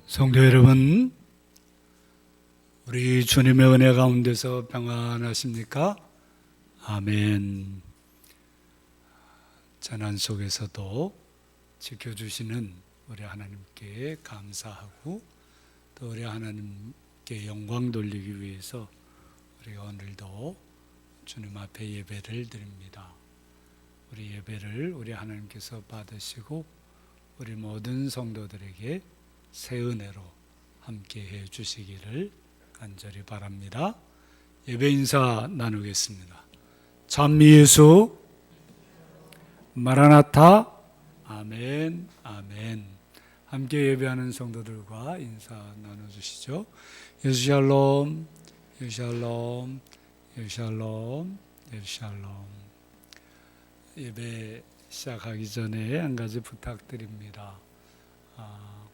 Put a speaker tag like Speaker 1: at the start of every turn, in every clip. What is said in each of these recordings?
Speaker 1: 성도 여러분, 우리 주님의 은혜 가운데서 평안하십니까? 아멘. 재난 속에서도 지켜주시는 우리 하나님께 감사하고 또 우리 하나님께 영광 돌리기 위해서 우리가 오늘도 주님 앞에 예배를 드립니다. 우리 예배를 우리 하나님께서 받으시고 우리 모든 성도들에게 새 은혜로 함께 해 주시기를 간절히 바랍니다. 예배 인사 나누겠습니다. 찬미 예수, 마라나타, 아멘, 아멘. 함께 예배하는 성도들과 인사 나눠주시죠. 예수 샬롬, 예수 샬롬, 예수 샬롬, 예수 샬롬. 예배 시작하기 전에 한 가지 부탁드립니다.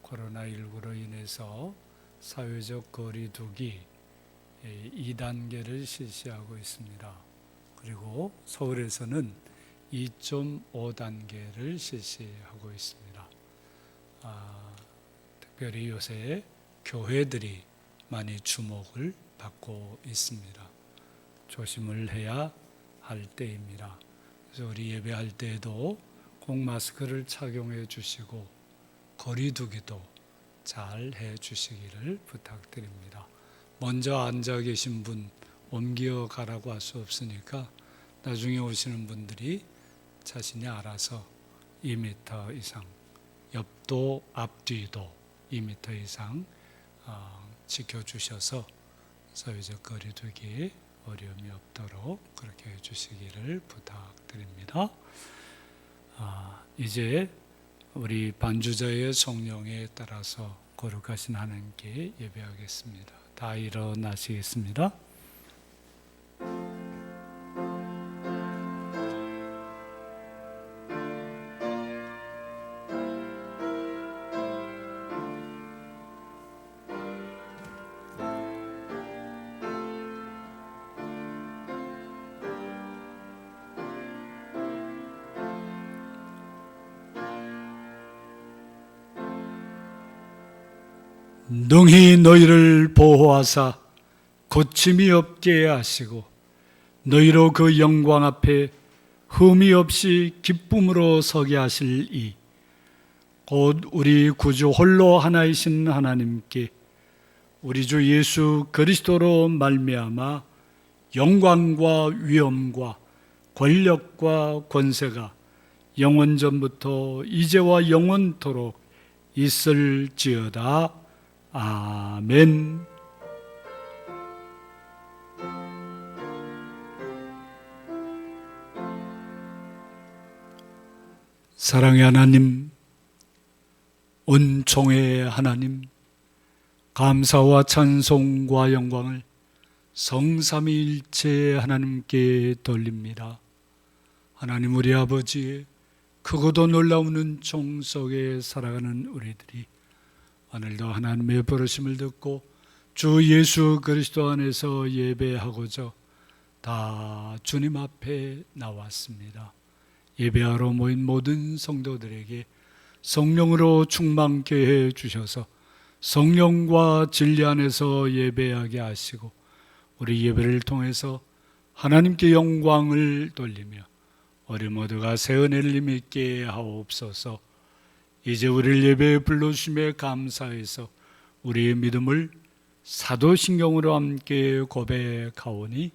Speaker 1: 코로나19로 인해서 사회적 거리두기 2단계를 실시하고 있습니다. 그리고 서울에서는 2.5단계를 실시하고 있습니다. 특별히 요새 교회들이 많이 주목을 받고 있습니다. 조심을 해야 할 때입니다. 그래서 우리 예배할 때에도 꼭 마스크를 착용해 주시고 거리두기도 잘 해 주시기를 부탁드립니다. 먼저 앉아 계신 분 옮겨 가라고 할 수 없으니까 나중에 오시는 분들이 자신이 알아서 2m 이상, 옆도 앞뒤도 2m 이상 지켜주셔서 사회적 거리두기에 어려움이 없도록 그렇게 해주시기를 부탁드립니다. 이제 우리 반주자의 성령에 따라서 거룩하신 하나님께 예배하겠습니다. 다 일어나시겠습니다. 능히 너희를 보호하사 고침이 없게 하시고 너희로 그 영광 앞에 흠이 없이 기쁨으로 서게 하실 이 곧 우리 구주 홀로 하나이신 하나님께 우리 주 예수 그리스도로 말미암아 영광과 위엄과 권력과 권세가 영원전부터 이제와 영원토록 있을지어다. 아멘. 사랑의 하나님, 은총의 하나님, 감사와 찬송과 영광을 성삼위일체 하나님께 돌립니다. 하나님 우리 아버지의 크고도 놀라운 은총 속에 살아가는 우리들이 오늘도 하나님의 부르심을 듣고 주 예수 그리스도 안에서 예배하고자 다 주님 앞에 나왔습니다. 예배하러 모인 모든 성도들에게 성령으로 충만케 해 주셔서 성령과 진리 안에서 예배하게 하시고 우리 예배를 통해서 하나님께 영광을 돌리며 우리 모두가 새 은혜를 믿게 하옵소서. 이제 우리를 예배에 불러주심에 감사해서 우리의 믿음을 사도신경으로 함께 고백하오니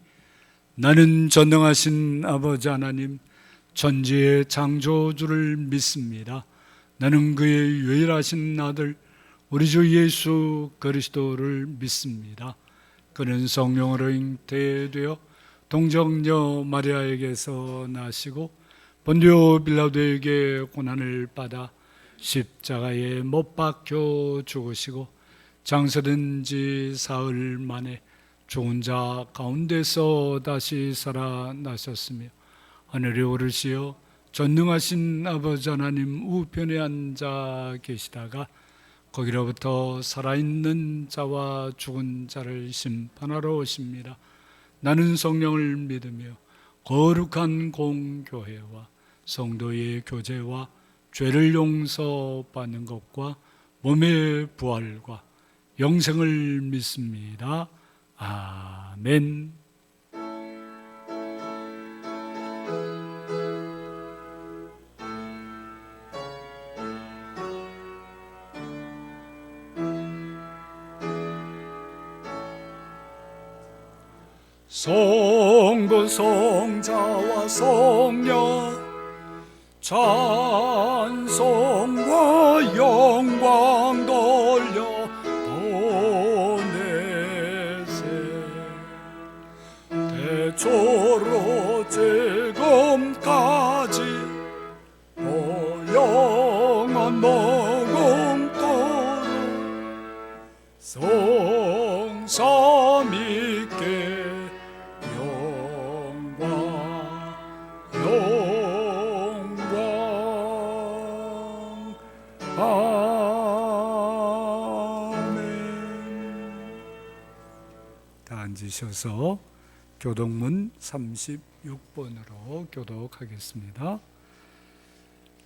Speaker 1: 나는 전능하신 아버지 하나님 천지의 창조주를 믿습니다. 나는 그의 유일하신 아들 우리 주 예수 그리스도를 믿습니다. 그는 성령으로 잉태되어 동정녀 마리아에게서 나시고 본디오 빌라도에게 고난을 받아 십자가에 못 박혀 죽으시고 장사된 지 사흘 만에 죽은 자 가운데서 다시 살아나셨으며 하늘에 오르시어 전능하신 아버지 하나님 우편에 앉아 계시다가 거기로부터 살아있는 자와 죽은 자를 심판하러 오십니다. 나는 성령을 믿으며 거룩한 공교회와 성도의 교제와 죄를 용서받는 것과 몸의 부활과 영생을 믿습니다. 아멘. 성부 성자와 성령 찬송과 영광 돌려 보내세. 대초로 지금까지 영원 무궁토록 성삼위께 다 앉으셔서 교독문 36번으로 교독하겠습니다.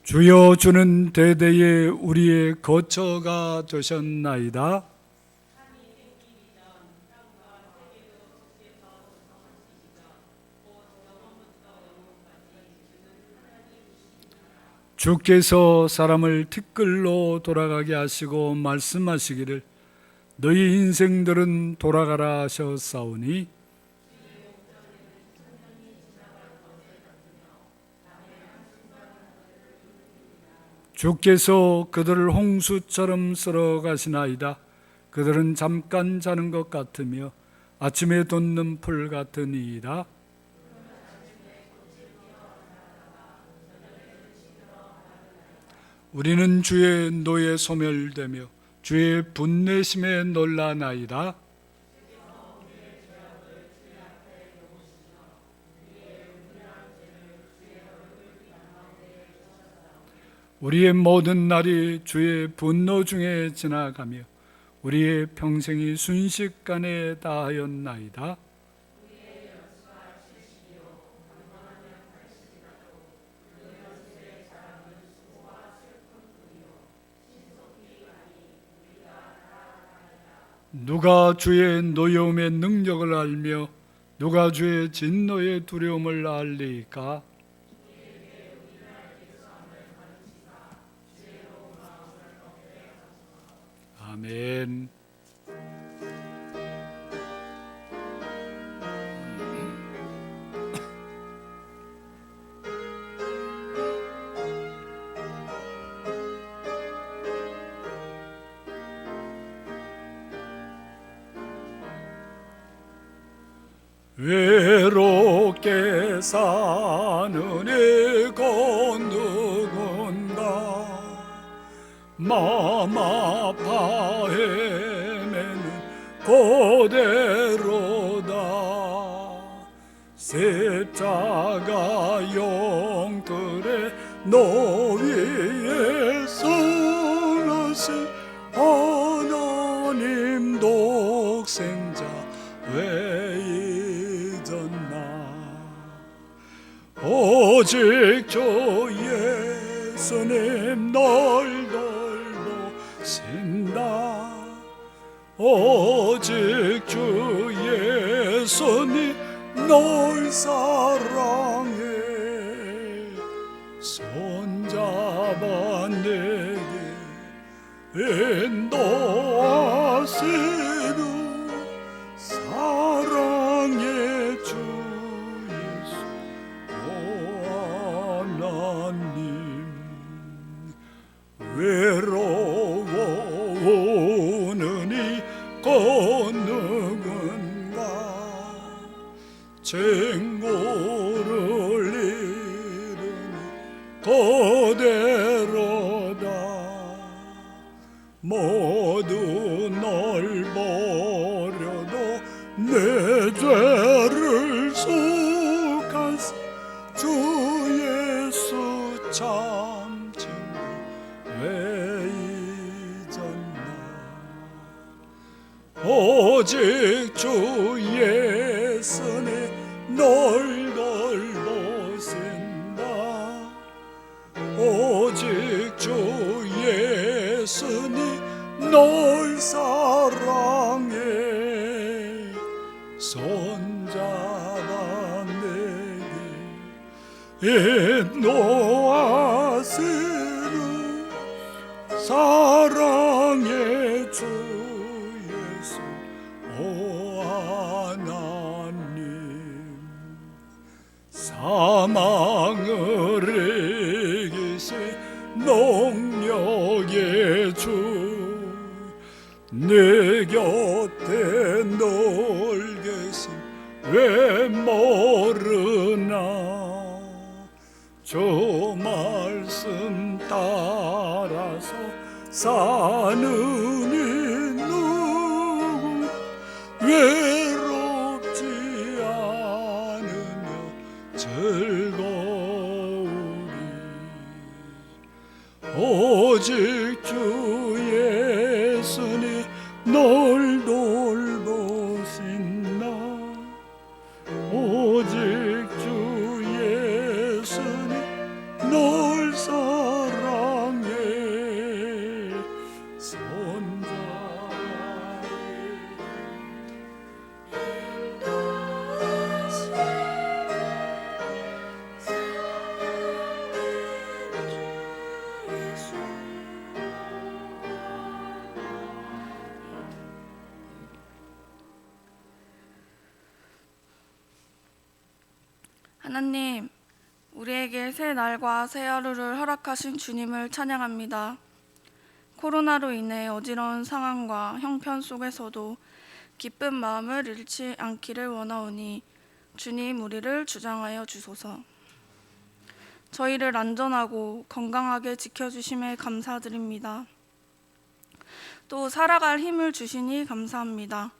Speaker 1: 주여, 주는 대대에 우리의 거처가 되셨나이다. 주께서 사람을 티끌로 돌아가게 하시고 말씀하시기를 너희 인생들은 돌아가라 하셨사오니 주께서 그들을 홍수처럼 쓸어 가시나이다. 그들은 잠깐 자는 것 같으며 아침에 돋는 풀 같으니이다. 우리는 주의 노에 소멸되며 주의 분내심에 놀라나이다. 우리의 모든 날이 주의 분노 중에 지나가며 우리의 평생이 순식간에 다하였나이다. 누가 주의 노여움의 능력을 알며 누가 주의 진노의 두려움을 알리까? 아멘. 외롭게 사는 이건 누군가 마음 아파 헤매는 그대로다. 십자가 영들의 노위에 서러신 하나님 독생자 왜 잊었나. 오직 주 예수님 널 돌보신다. 오직 주 예수님 널 사랑해. 손잡아 내게 인도하시는 사랑의 주 예수 오 하나님. 외로워오는 이건 누군가 친구를 잃으니 그대로다. 모두 널 버려도 내 죄를 속하시 주 예수 참 친구 왜 잊었나. 오직 주 예수님 널 돌보신다. 오직 주 예수님 사랑에 손잡아 내게 노아스루 사랑의 주 예수 오 하나님 사망을 이기신 능력의 주 내 곁에 널 계신 왜 모르나 주 말씀 따라서 사는 이 누구 외롭지 않으며 즐거우리 오직 주 예수니 널 돌보신다 오직 주 예수니 널 사랑해
Speaker 2: 하나님, 우리에게 새 날과 새 하루를 허락하신 주님을 찬양합니다. 코로나로 인해 어지러운 상황과 형편 속에서도 기쁜 마음을 잃지 않기를 원하오니 주님 우리를 주장하여 주소서. 저희를 안전하고 건강하게 지켜주심에 감사드립니다. 또 살아갈 힘을 주시니 감사합니다.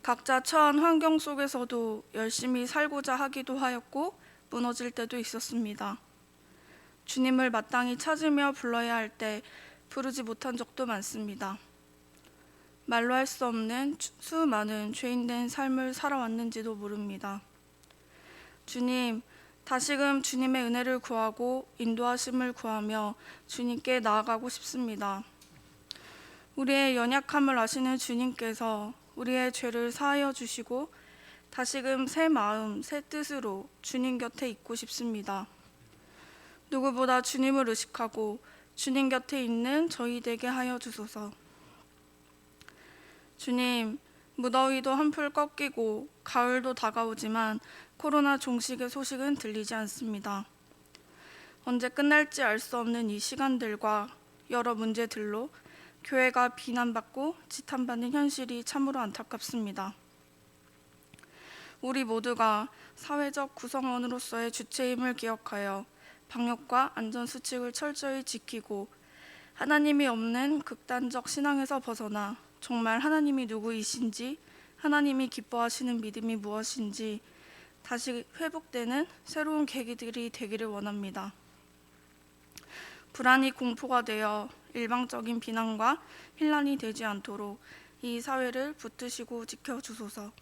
Speaker 2: 각자 처한 환경 속에서도 열심히 살고자 하기도 하였고 무너질 때도 있었습니다. 주님을 마땅히 찾으며 불러야 할 때 부르지 못한 적도 많습니다. 말로 할 수 없는 수많은 죄인된 삶을 살아왔는지도 모릅니다. 주님, 다시금 주님의 은혜를 구하고 인도하심을 구하며 주님께 나아가고 싶습니다. 우리의 연약함을 아시는 주님께서 우리의 죄를 사하여 주시고 다시금 새 마음, 새 뜻으로 주님 곁에 있고 싶습니다. 누구보다 주님을 의식하고 주님 곁에 있는 저희 되게 하여 주소서. 주님, 무더위도 한풀 꺾이고 가을도 다가오지만 코로나 종식의 소식은 들리지 않습니다. 언제 끝날지 알 수 없는 이 시간들과 여러 문제들로 교회가 비난받고 지탄받는 현실이 참으로 안타깝습니다. 우리 모두가 사회적 구성원으로서의 주체임을 기억하여 방역과 안전수칙을 철저히 지키고 하나님이 없는 극단적 신앙에서 벗어나 정말 하나님이 누구이신지, 하나님이 기뻐하시는 믿음이 무엇인지 다시 회복되는 새로운 계기들이 되기를 원합니다. 불안이 공포가 되어 일방적인 비난과 혼란이 되지 않도록 이 사회를 붙드시고 지켜주소서.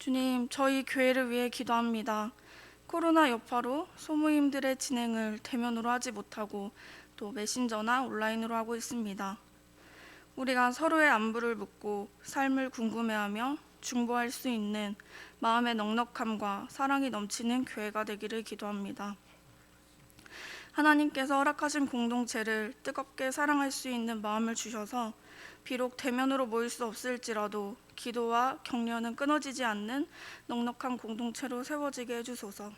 Speaker 2: 주님, 저희 교회를 위해 기도합니다. 코로나 여파로 소모임들의 진행을 대면으로 하지 못하고 또 메신저나 온라인으로 하고 있습니다. 우리가 서로의 안부를 묻고 삶을 궁금해하며 중보할 수 있는 마음의 넉넉함과 사랑이 넘치는 교회가 되기를 기도합니다. 하나님께서 허락하신 공동체를 뜨겁게 사랑할 수 있는 마음을 주셔서 비록 대면으로 모일 수 없을지라도 기도와 격려는 끊어지지 않는 넉넉한 공동체로 세워지게 해주소서.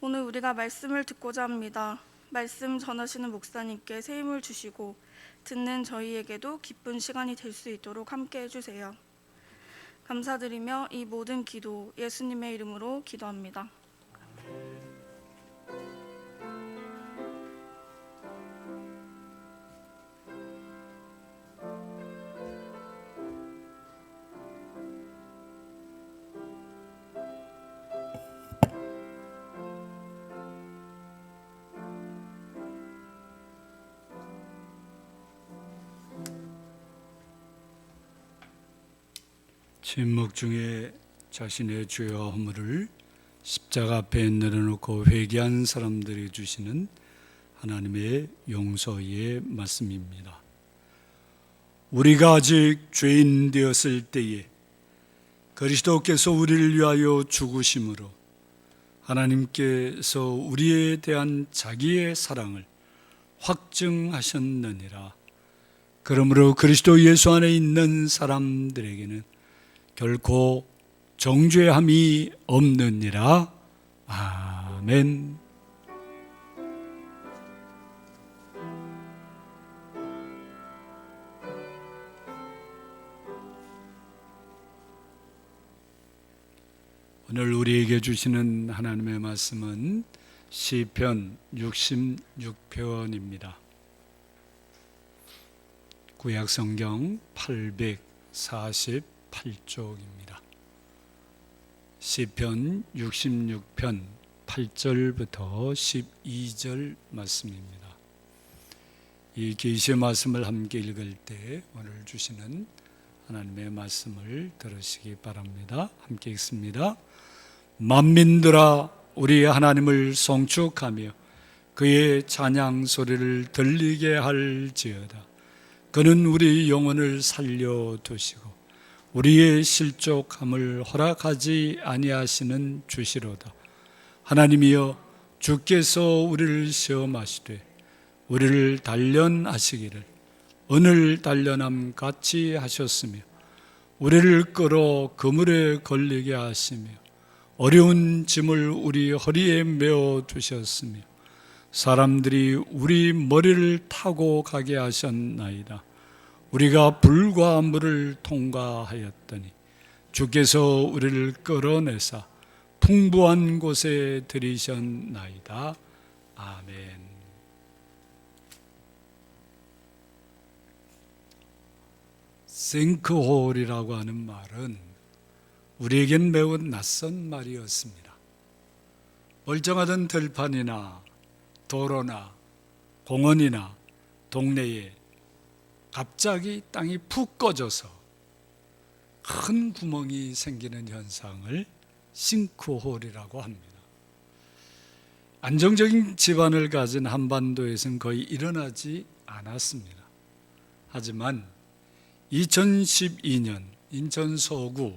Speaker 2: 오늘 우리가 말씀을 듣고자 합니다. 말씀 전하시는 목사님께 새 힘을 주시고 듣는 저희에게도 기쁜 시간이 될 수 있도록 함께 해주세요. 감사드리며 이 모든 기도 예수님의 이름으로 기도합니다.
Speaker 1: 침묵 중에 자신의 죄와 허물을 십자가 앞에 내려놓고 회개한 사람들이 주시는 하나님의 용서의 말씀입니다. 우리가 아직 죄인 되었을 때에 그리스도께서 우리를 위하여 죽으심으로 하나님께서 우리에 대한 자기의 사랑을 확증하셨느니라. 그러므로 그리스도 예수 안에 있는 사람들에게는 결코 정죄함이 없느니라. 아멘. 오늘 우리에게 주시는 하나님의 말씀은 시편 66편입니다. 구약성경 848쪽입니다. 시편 66편 8절부터 12절 말씀입니다. 이 계시의 말씀을 함께 읽을 때 오늘 주시는 하나님의 말씀을 들으시기 바랍니다. 함께 읽습니다. 만민들아 우리 하나님을 송축하며 그의 찬양 소리를 들리게 할지어다. 그는 우리 영혼을 살려두시고 우리의 실족함을 허락하지 아니하시는 주시로다. 하나님이여 주께서 우리를 시험하시되 우리를 단련하시기를 오늘 단련함 같이 하셨으며 우리를 끌어 그물에 걸리게 하시며 어려운 짐을 우리 허리에 메어 두셨으며 사람들이 우리 머리를 타고 가게 하셨나이다. 우리가 불과 물을 통과하였더니 주께서 우리를 끌어내사 풍부한 곳에 들이셨나이다. 아멘. 싱크홀이라고 하는 말은 우리에겐 매우 낯선 말이었습니다. 멀쩡하던 들판이나 도로나 공원이나 동네에 갑자기 땅이 푹 꺼져서 큰 구멍이 생기는 현상을 싱크홀이라고 합니다. 안정적인 지반을 가진 한반도에서는 거의 일어나지 않았습니다. 하지만 2012년 인천 서구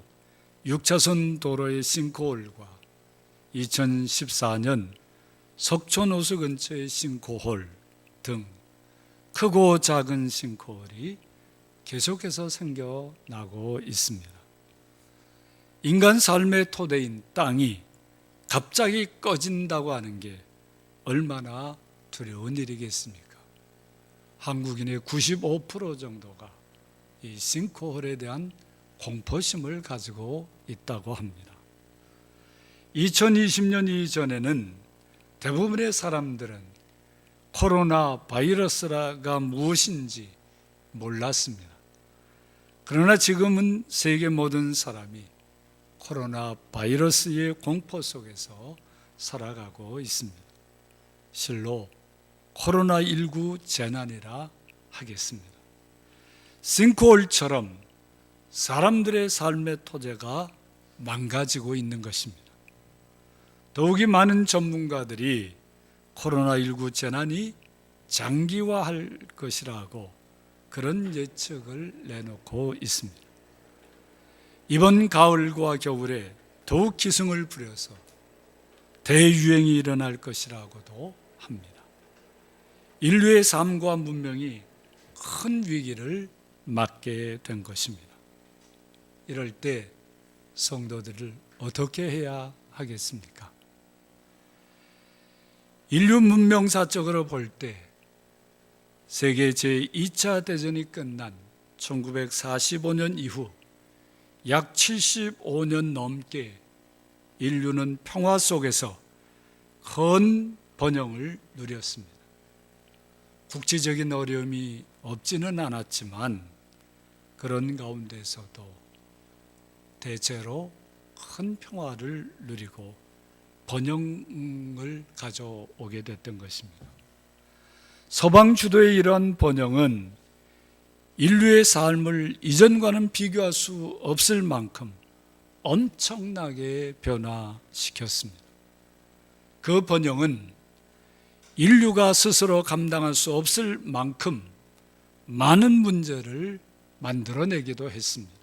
Speaker 1: 6차선 도로의 싱크홀과 2014년 석촌호수 근처의 싱크홀 등 크고 작은 싱크홀이 계속해서 생겨나고 있습니다. 인간 삶의 토대인 땅이 갑자기 꺼진다고 하는 게 얼마나 두려운 일이겠습니까? 한국인의 95% 정도가 이 싱크홀에 대한 공포심을 가지고 있다고 합니다. 2020년 이전에는 대부분의 사람들은 코로나 바이러스가 무엇인지 몰랐습니다. 그러나 지금은 세계 모든 사람이 코로나 바이러스의 공포 속에서 살아가고 있습니다. 실로 코로나19 재난이라 하겠습니다. 싱크홀처럼 사람들의 삶의 토대가 망가지고 있는 것입니다. 더욱이 많은 전문가들이 코로나19 재난이 장기화할 것이라고 그런 예측을 내놓고 있습니다. 이번 가을과 겨울에 더욱 기승을 부려서 대유행이 일어날 것이라고도 합니다. 인류의 삶과 문명이 큰 위기를 맞게 된 것입니다. 이럴 때 성도들을 어떻게 해야 하겠습니까? 인류 문명사적으로 볼 때 세계 제2차 대전이 끝난 1945년 이후 약 75년 넘게 인류는 평화 속에서 큰 번영을 누렸습니다. 국제적인 어려움이 없지는 않았지만 그런 가운데서도 대체로 큰 평화를 누리고 번영을 가져오게 됐던 것입니다. 서방 주도의 이러한 번영은 인류의 삶을 이전과는 비교할 수 없을 만큼 엄청나게 변화시켰습니다. 그 번영은 인류가 스스로 감당할 수 없을 만큼 많은 문제를 만들어내기도 했습니다.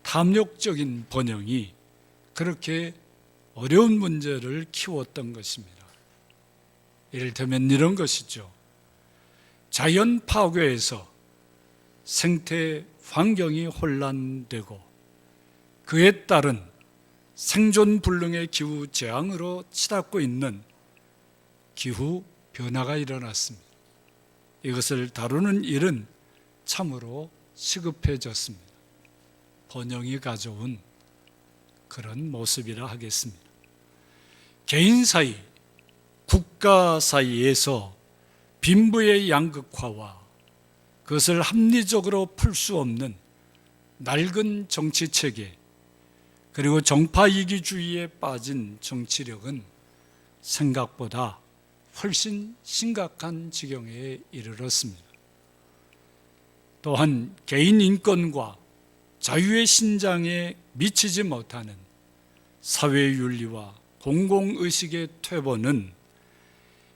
Speaker 1: 탐욕적인 번영이 그렇게 어려운 문제를 키웠던 것입니다. 이를테면 이런 것이죠. 자연 파괴에서 생태 환경이 혼란되고 그에 따른 생존 불능의 기후 재앙으로 치닫고 있는 기후 변화가 일어났습니다. 이것을 다루는 일은 참으로 시급해졌습니다. 번영이 가져온 그런 모습이라 하겠습니다. 개인 사이, 국가 사이에서 빈부의 양극화와 그것을 합리적으로 풀 수 없는 낡은 정치체계, 그리고 정파이기주의에 빠진 정치력은 생각보다 훨씬 심각한 지경에 이르렀습니다. 또한 개인 인권과 자유의 신장에 미치지 못하는 사회윤리와 공공의식의 퇴보는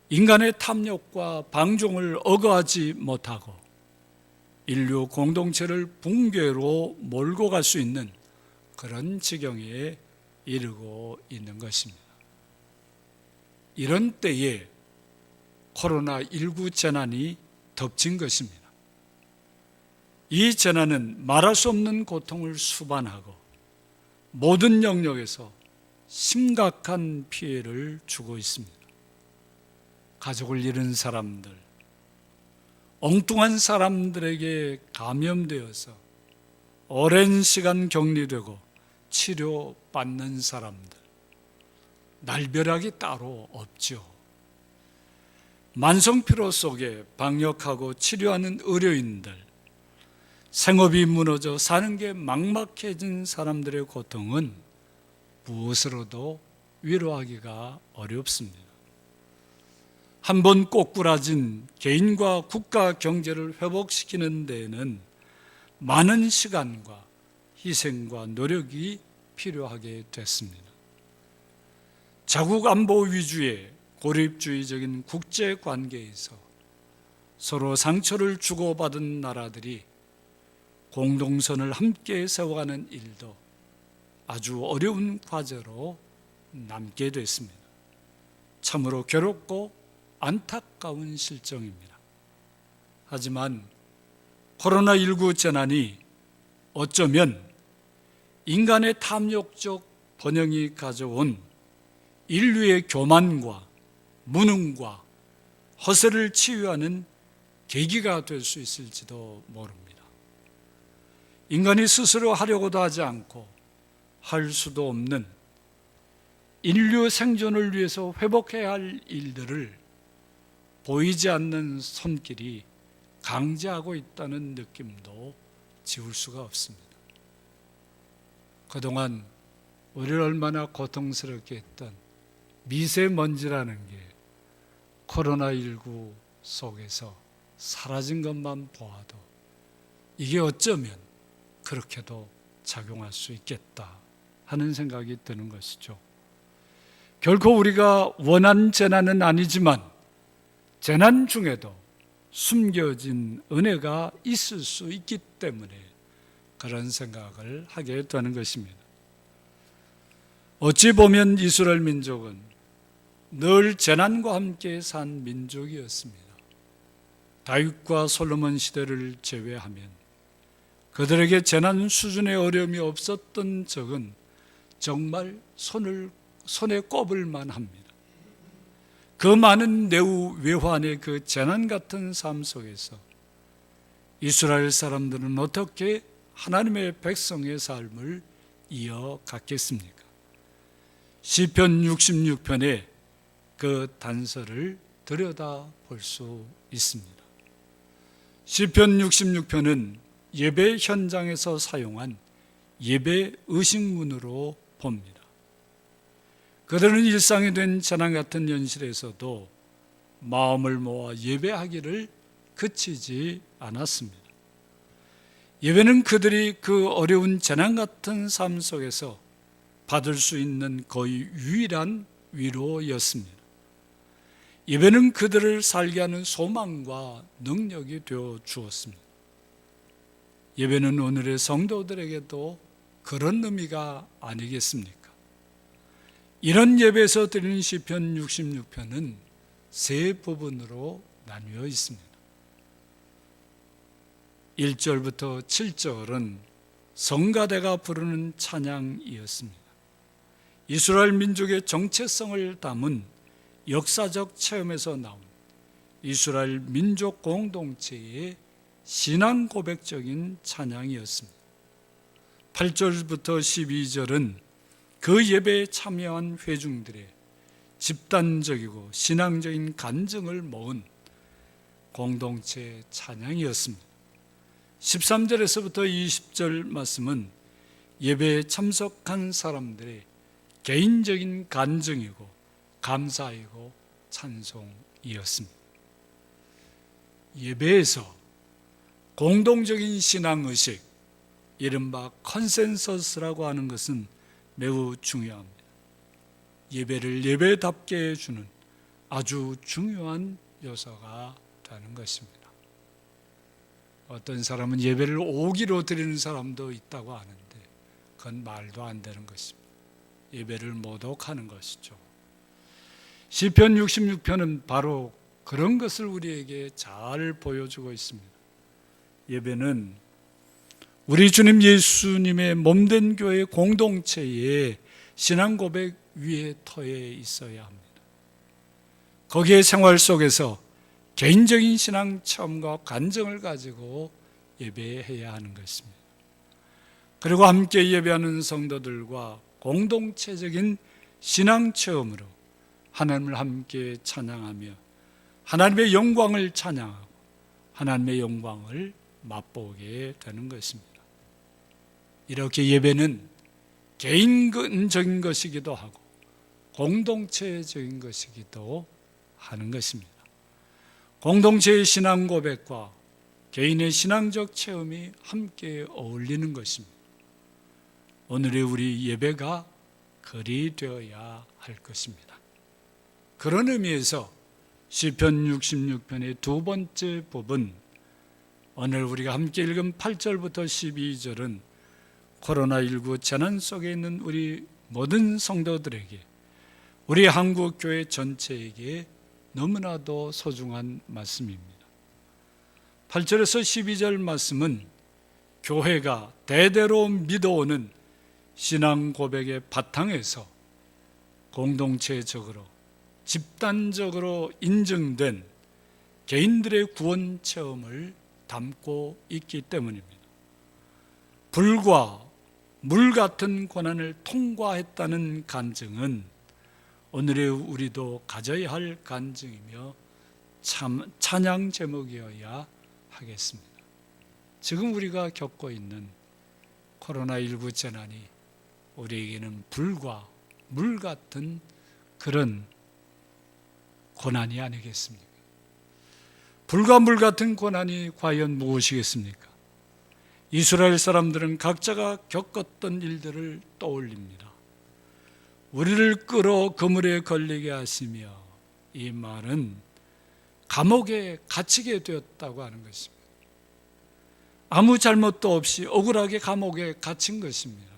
Speaker 1: 인간의 탐욕과 방종을 억어하지 못하고 인류 공동체를 붕괴로 몰고 갈 수 있는 그런 지경에 이르고 있는 것입니다. 이런 때에 코로나19 재난이 덮친 것입니다. 이 재난은 말할 수 없는 고통을 수반하고 모든 영역에서 심각한 피해를 주고 있습니다. 가족을 잃은 사람들, 엉뚱한 사람들에게 감염되어서 오랜 시간 격리되고 치료받는 사람들, 날벼락이 따로 없죠. 만성피로 속에 방역하고 치료하는 의료인들, 생업이 무너져 사는 게 막막해진 사람들의 고통은 무엇으로도 위로하기가 어렵습니다. 한번 꼬꾸라진 개인과 국가 경제를 회복시키는 데에는 많은 시간과 희생과 노력이 필요하게 됐습니다. 자국 안보 위주의 고립주의적인 국제 관계에서 서로 상처를 주고받은 나라들이 공동선을 함께 세워가는 일도 아주 어려운 과제로 남게 됐습니다. 참으로 괴롭고 안타까운 실정입니다. 하지만 코로나19 재난이 어쩌면 인간의 탐욕적 번영이 가져온 인류의 교만과 무능과 허세를 치유하는 계기가 될 수 있을지도 모릅니다. 인간이 스스로 하려고도 하지 않고 할 수도 없는 인류 생존을 위해서 회복해야 할 일들을 보이지 않는 손길이 강제하고 있다는 느낌도 지울 수가 없습니다. 그동안 우리를 얼마나 고통스럽게 했던 미세먼지라는 게 코로나19 속에서 사라진 것만 보아도 이게 어쩌면 그렇게도 작용할 수 있겠다 하는 생각이 드는 것이죠. 결코 우리가 원한 재난은 아니지만 재난 중에도 숨겨진 은혜가 있을 수 있기 때문에 그런 생각을 하게 되는 것입니다. 어찌 보면 이스라엘 민족은 늘 재난과 함께 산 민족이었습니다. 다윗과 솔로몬 시대를 제외하면 그들에게 재난 수준의 어려움이 없었던 적은 정말 손에 꼽을 만합니다. 그 많은 내후 외환의 그 재난 같은 삶 속에서 이스라엘 사람들은 어떻게 하나님의 백성의 삶을 이어갔겠습니까? 시편 66편에 그 단서를 들여다볼 수 있습니다. 시편 66편은 예배 현장에서 사용한 예배 의식문으로 봅니다. 그들은 일상이 된 재난 같은 현실에서도 마음을 모아 예배하기를 그치지 않았습니다. 예배는 그들이 그 어려운 재난 같은 삶 속에서 받을 수 있는 거의 유일한 위로였습니다. 예배는 그들을 살게 하는 소망과 능력이 되어 주었습니다. 예배는 오늘의 성도들에게도 그런 의미가 아니겠습니까? 이런 예배에서 드리는 시편 66편은 세 부분으로 나뉘어 있습니다. 1절부터 7절은 성가대가 부르는 찬양이었습니다. 이스라엘 민족의 정체성을 담은 역사적 체험에서 나온 이스라엘 민족 공동체의 신앙 고백적인 찬양이었습니다. 8절부터 12절은 그 예배에 참여한 회중들의 집단적이고 신앙적인 간증을 모은 공동체 찬양이었습니다. 13절에서부터 20절 말씀은 예배에 참석한 사람들의 개인적인 간증이고 감사이고 찬송이었습니다. 예배에서 공동적인 신앙의식, 이른바 컨센서스라고 하는 것은 매우 중요합니다. 예배를 예배답게 해주는 아주 중요한 요소가 되는 것입니다. 어떤 사람은 예배를 오기로 드리는 사람도 있다고 하는데 그건 말도 안 되는 것입니다. 예배를 모독하는 것이죠. 시편 66편은 바로 그런 것을 우리에게 잘 보여주고 있습니다. 예배는 우리 주님 예수님의 몸된 교회 공동체의 신앙 고백 위에 터에 있어야 합니다. 거기에 생활 속에서 개인적인 신앙 체험과 간증을 가지고 예배해야 하는 것입니다. 그리고 함께 예배하는 성도들과 공동체적인 신앙 체험으로 하나님을 함께 찬양하며 하나님의 영광을 찬양하고 하나님의 영광을 맛보게 되는 것입니다. 이렇게 예배는 개인적인 것이기도 하고 공동체적인 것이기도 하는 것입니다. 공동체의 신앙 고백과 개인의 신앙적 체험이 함께 어울리는 것입니다. 오늘의 우리 예배가 그리 되어야 할 것입니다. 그런 의미에서 시편 66편의 두 번째 부분, 오늘 우리가 함께 읽은 8절부터 12절은 코로나19 재난 속에 있는 우리 모든 성도들에게, 우리 한국교회 전체에게 너무나도 소중한 말씀입니다. 8절에서 12절 말씀은 교회가 대대로 믿어오는 신앙 고백의 바탕에서 공동체적으로 집단적으로 인증된 개인들의 구원 체험을 담고 있기 때문입니다. 불과 물 같은 고난을 통과했다는 간증은 오늘의 우리도 가져야 할 간증이며 찬양 제목이어야 하겠습니다. 지금 우리가 겪고 있는 코로나19 재난이 우리에게는 불과 물 같은 그런 고난이 아니겠습니까? 불과 물 같은 고난이 과연 무엇이겠습니까? 이스라엘 사람들은 각자가 겪었던 일들을 떠올립니다. 우리를 끌어 그물에 걸리게 하시며, 이 말은 감옥에 갇히게 되었다고 하는 것입니다. 아무 잘못도 없이 억울하게 감옥에 갇힌 것입니다.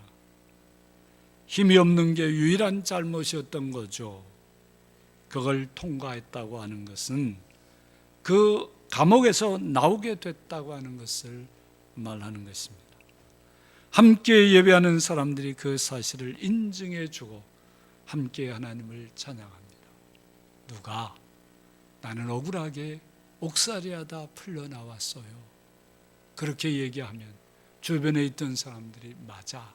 Speaker 1: 힘이 없는 게 유일한 잘못이었던 거죠. 그걸 통과했다고 하는 것은 그 감옥에서 나오게 됐다고 하는 것을 말하는 것입니다. 함께 예배하는 사람들이 그 사실을 인증해 주고 함께 하나님을 찬양합니다. 누가 나는 억울하게 옥살이하다 풀려나왔어요. 그렇게 얘기하면 주변에 있던 사람들이 맞아.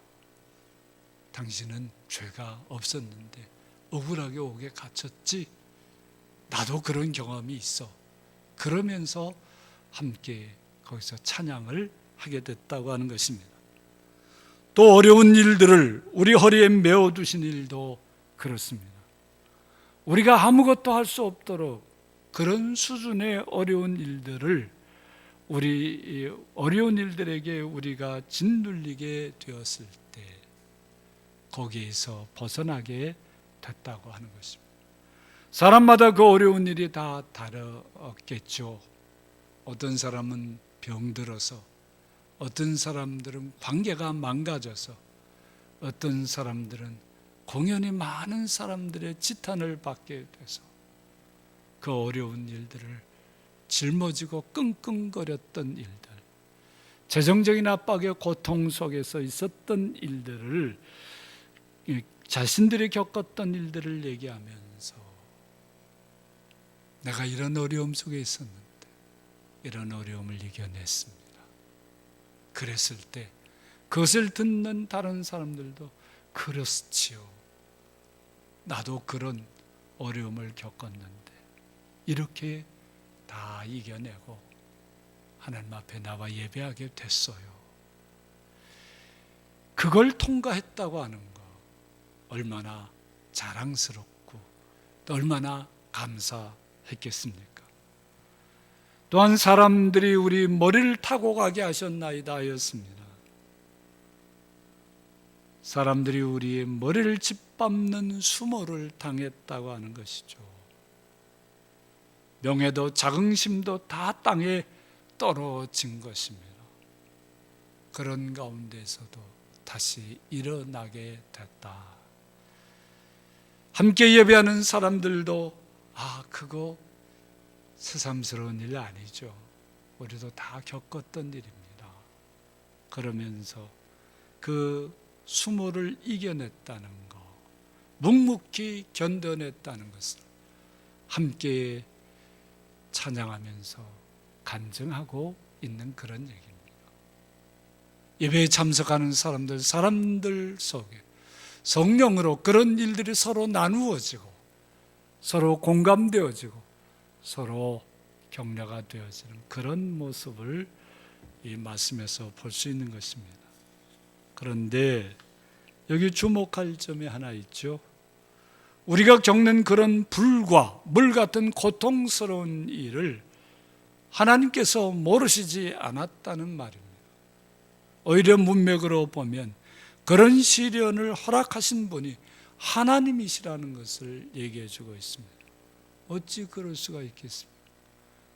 Speaker 1: 당신은 죄가 없었는데 억울하게 옥에 갇혔지. 나도 그런 경험이 있어. 그러면서 함께 거기서 찬양을 하게 됐다고 하는 것입니다. 또 어려운 일들을 우리 허리에 메어두신 일도 그렇습니다. 우리가 아무것도 할 수 없도록 그런 수준의 어려운 일들을 우리 어려운 일들에게 우리가 짓눌리게 되었을 때 거기에서 벗어나게 됐다고 하는 것입니다. 사람마다 그 어려운 일이 다 다르겠죠. 어떤 사람은 병들어서, 어떤 사람들은 관계가 망가져서, 어떤 사람들은 공연히 많은 사람들의 지탄을 받게 돼서 그 어려운 일들을 짊어지고 끙끙거렸던 일들, 재정적인 압박의 고통 속에서 있었던 일들을, 자신들이 겪었던 일들을 얘기하면서 내가 이런 어려움 속에 있었는데 이런 어려움을 이겨냈습니다. 그랬을 때 그것을 듣는 다른 사람들도 그렇지요, 나도 그런 어려움을 겪었는데 이렇게 다 이겨내고 하나님 앞에 나와 예배하게 됐어요. 그걸 통과했다고 하는 거 얼마나 자랑스럽고 또 얼마나 감사했겠습니까? 또한 사람들이 우리 머리를 타고 가게 하셨나이다 하였습니다. 사람들이 우리의 머리를 짓밟는 수모를 당했다고 하는 것이죠. 명예도 자긍심도 다 땅에 떨어진 것입니다. 그런 가운데서도 다시 일어나게 됐다. 함께 예배하는 사람들도 그거 새삼스러운 일 아니죠. 우리도 다 겪었던 일입니다. 그러면서 그 수모를 이겨냈다는 것, 묵묵히 견뎌냈다는 것을 함께 찬양하면서 간증하고 있는 그런 얘기입니다. 예배에 참석하는 사람들 속에 성령으로 그런 일들이 서로 나누어지고 서로 공감되어지고 서로 격려가 되어지는 그런 모습을 이 말씀에서 볼 수 있는 것입니다. 그런데 여기 주목할 점이 하나 있죠. 우리가 겪는 그런 불과 물 같은 고통스러운 일을 하나님께서 모르시지 않았다는 말입니다. 오히려 문맥으로 보면 그런 시련을 허락하신 분이 하나님이시라는 것을 얘기해 주고 있습니다. 어찌 그럴 수가 있겠습니까?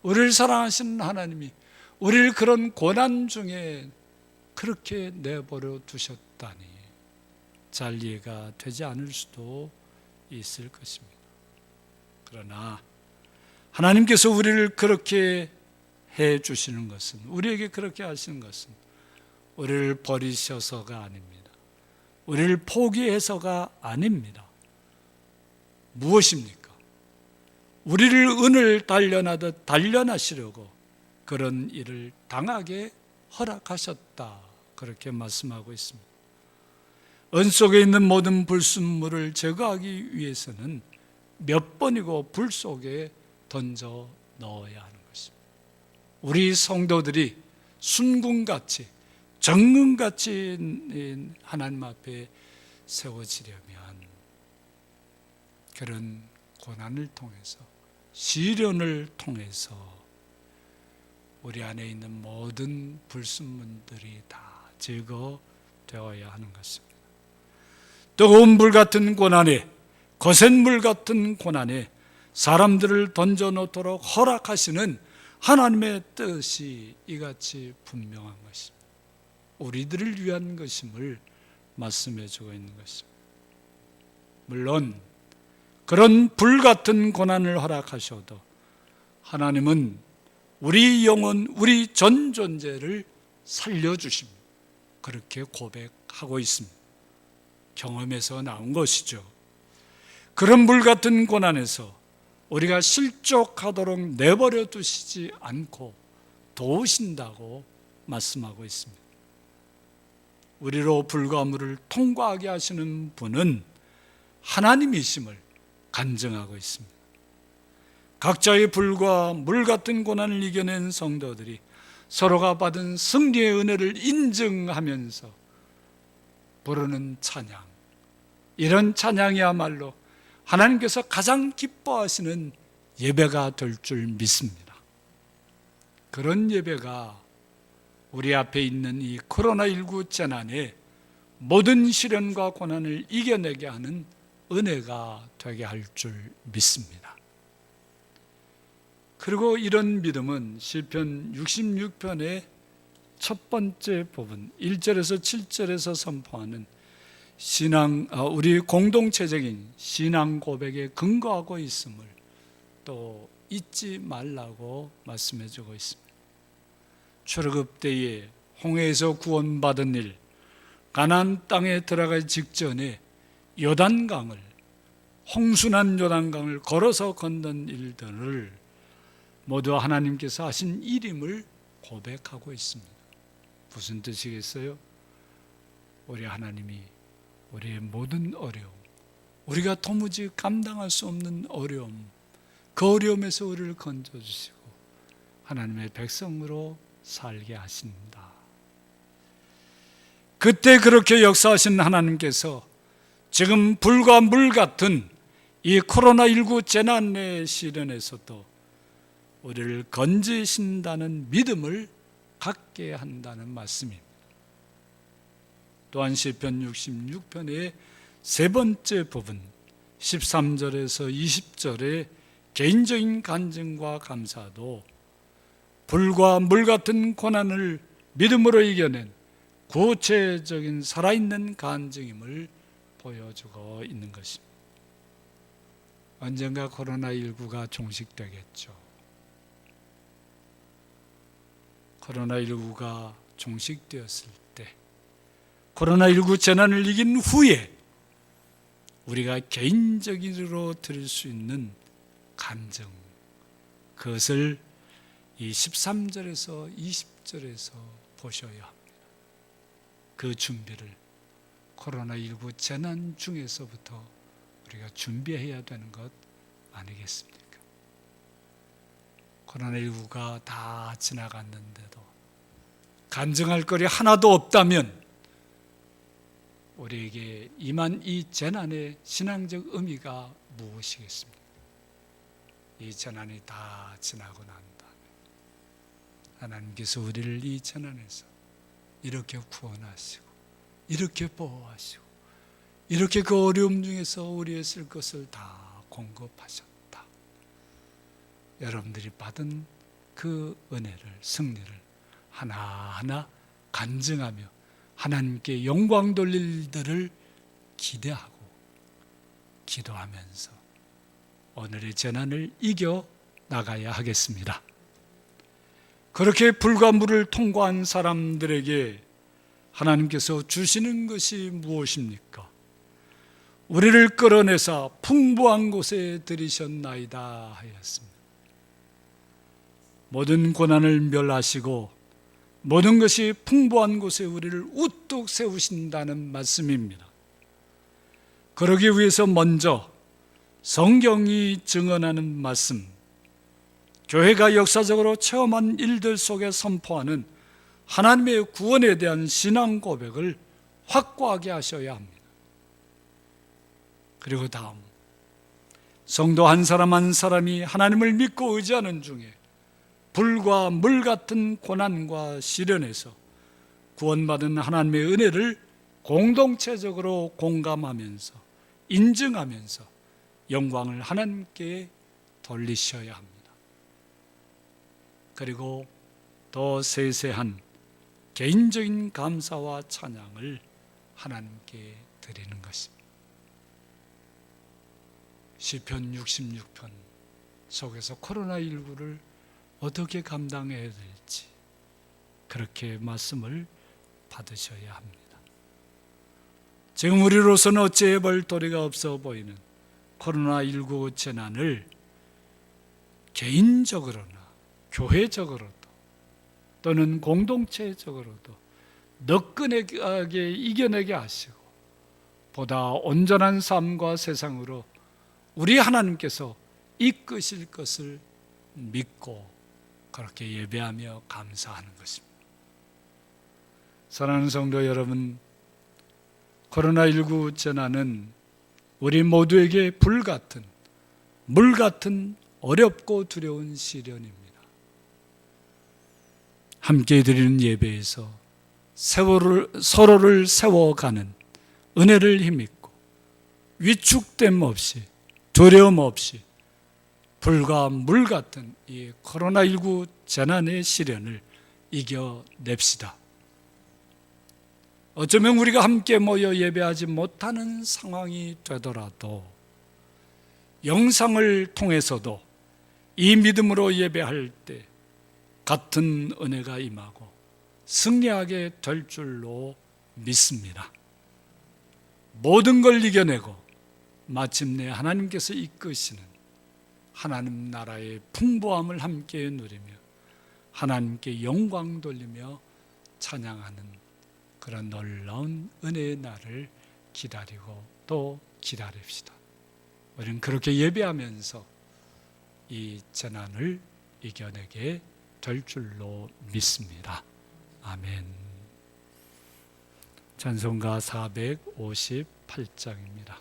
Speaker 1: 우리를 사랑하시는 하나님이 우리를 그런 고난 중에 그렇게 내버려 두셨다니 잘 이해가 되지 않을 수도 있을 것입니다. 그러나 하나님께서 우리를 그렇게 해 주시는 것은, 우리에게 그렇게 하시는 것은 우리를 버리셔서가 아닙니다. 우리를 포기해서가 아닙니다. 무엇입니까? 우리를 은을 단련하듯 단련하시려고 그런 일을 당하게 허락하셨다, 그렇게 말씀하고 있습니다. 은 속에 있는 모든 불순물을 제거하기 위해서는 몇 번이고 불 속에 던져 넣어야 하는 것입니다. 우리 성도들이 순금같이 정금같이 하나님 앞에 세워지려면 그런 고난을 통해서, 시련을 통해서 우리 안에 있는 모든 불순물들이 다 제거되어야 하는 것입니다. 뜨거운 불 같은 고난에, 거센 물 같은 고난에 사람들을 던져놓도록 허락하시는 하나님의 뜻이 이같이 분명한 것입니다. 우리들을 위한 것임을 말씀해주고 있는 것입니다. 물론 그런 불 같은 고난을 허락하셔도 하나님은 우리 영혼, 우리 전 존재를 살려주십니다. 그렇게 고백하고 있습니다. 경험에서 나온 것이죠. 그런 불 같은 고난에서 우리가 실족하도록 내버려 두시지 않고 도우신다고 말씀하고 있습니다. 우리로 불과 물을 통과하게 하시는 분은 하나님이심을 간증하고 있습니다. 각자의 불과 물 같은 고난을 이겨낸 성도들이 서로가 받은 승리의 은혜를 인증하면서 부르는 찬양, 이런 찬양이야말로 하나님께서 가장 기뻐하시는 예배가 될 줄 믿습니다. 그런 예배가 우리 앞에 있는 이 코로나19 재난에 모든 시련과 고난을 이겨내게 하는 은혜가 되게 할 줄 믿습니다. 그리고 이런 믿음은 시편 66편에 첫 번째 부분 1절에서 7절에서 선포하는 우리 공동체적인 신앙 고백에 근거하고 있음을 또 잊지 말라고 말씀해 주고 있습니다. 출애굽 때에 홍해에서 구원받은 일, 가나안 땅에 들어가기 직전에 요단강을, 홍순한 요단강을 걸어서 건넌 일들을 모두 하나님께서 하신 일임을 고백하고 있습니다. 무슨 뜻이겠어요? 우리 하나님이 우리의 모든 어려움, 우리가 도무지 감당할 수 없는 어려움, 그 어려움에서 우리를 건져주시고 하나님의 백성으로 살게 하신다. 그때 그렇게 역사하신 하나님께서 지금 불과 물 같은 이 코로나19 재난의 시련에서도 우리를 건지신다는 믿음을 갖게 한다는 말씀입니다. 또한 시편 66편의 세 번째 부분 13절에서 20절의 개인적인 간증과 감사도 불과 물 같은 고난을 믿음으로 이겨낸 구체적인 살아있는 간증임을 보여주고 있는 것입니다. 언젠가 코로나19가 종식되겠죠. 코로나19가 종식되었을 때 코로나19 재난을 이긴 후에 우리가 개인적으로 드릴 수 있는 간증, 그것을 이 13절에서 20절에서 보셔야 합니다. 그 준비를 코로나19 재난 중에서부터 우리가 준비해야 되는 것 아니겠습니까? 코로나19가 다 지나갔는데도 간증할 거리 하나도 없다면 우리에게 임한 이 재난의 신앙적 의미가 무엇이겠습니까? 이 재난이 다 지나고 난 다음에 하나님께서 우리를 이 재난에서 이렇게 구원하시고 이렇게 보호하시고 이렇게 그 어려움 중에서 우리의 쓸 것을 다 공급하셨다. 여러분들이 받은 그 은혜를, 승리를 하나하나 간증하며 하나님께 영광 돌릴 일들을 기대하고 기도하면서 오늘의 재난을 이겨 나가야 하겠습니다. 그렇게 불과 물을 통과한 사람들에게 하나님께서 주시는 것이 무엇입니까? 우리를 끌어내사 풍부한 곳에 들이셨나이다 하였습니다. 모든 고난을 멸하시고 모든 것이 풍부한 곳에 우리를 우뚝 세우신다는 말씀입니다. 그러기 위해서 먼저 성경이 증언하는 말씀, 교회가 역사적으로 체험한 일들 속에 선포하는 하나님의 구원에 대한 신앙 고백을 확고하게 하셔야 합니다. 그리고 다음, 성도 한 사람 한 사람이 하나님을 믿고 의지하는 중에 불과 물 같은 고난과 시련에서 구원받은 하나님의 은혜를 공동체적으로 공감하면서 인증하면서 영광을 하나님께 돌리셔야 합니다. 그리고 더 세세한 개인적인 감사와 찬양을 하나님께 드리는 것입니다. 시편 66편 속에서 코로나19를 어떻게 감당해야 될지 그렇게 말씀을 받으셔야 합니다. 지금 우리로서는 어찌해 볼 도리가 없어 보이는 코로나19 재난을 개인적으로나 교회적으로도 또는 공동체적으로도 너끈하게 이겨내게 하시고 보다 온전한 삶과 세상으로 우리 하나님께서 이끄실 것을 믿고 그렇게 예배하며 감사하는 것입니다. 사랑하는 성도 여러분, 코로나19 재난은 우리 모두에게 불같은, 물같은 어렵고 두려운 시련입니다. 함께 드리는 예배에서 서로를 세워가는 은혜를 힘입고 위축됨 없이 두려움 없이 불과 물 같은 이 코로나19 재난의 시련을 이겨냅시다. 어쩌면 우리가 함께 모여 예배하지 못하는 상황이 되더라도 영상을 통해서도 이 믿음으로 예배할 때 같은 은혜가 임하고 승리하게 될 줄로 믿습니다. 모든 걸 이겨내고 마침내 하나님께서 이끄시는 하나님 나라의 풍부함을 함께 누리며 하나님께 영광 돌리며 찬양하는 그런 놀라운 은혜의 날을 기다리고 또 기다립시다. 우리는 그렇게 예배하면서 이 재난을 이겨내게 될 줄로 믿습니다. 아멘. 찬송가 458장입니다.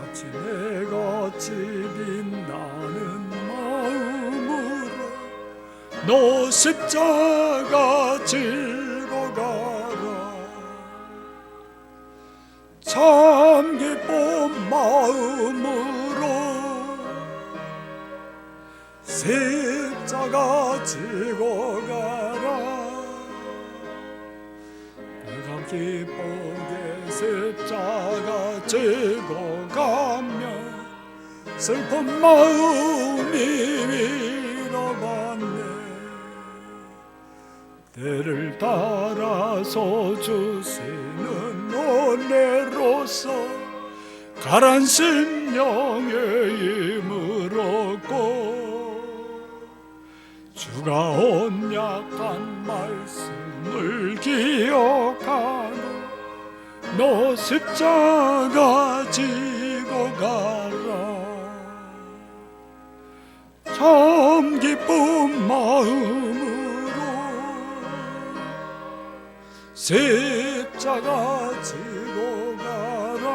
Speaker 3: 아침해같이 빛나는 마음으로 너 십자가 지고 가라. 참 기쁜 마음으로 십자가 지고 가라. 내가 기쁘게 십자가 지고 가며 슬픈 마음이 위로받네. 때를 따라서 주시는 은혜로서 가란 심령의 힘을 얻고 주가 언약한 말씀을 기억하고 너 십자가 지고 가라. 참 기쁜 마음으로 십자가 지고 가라.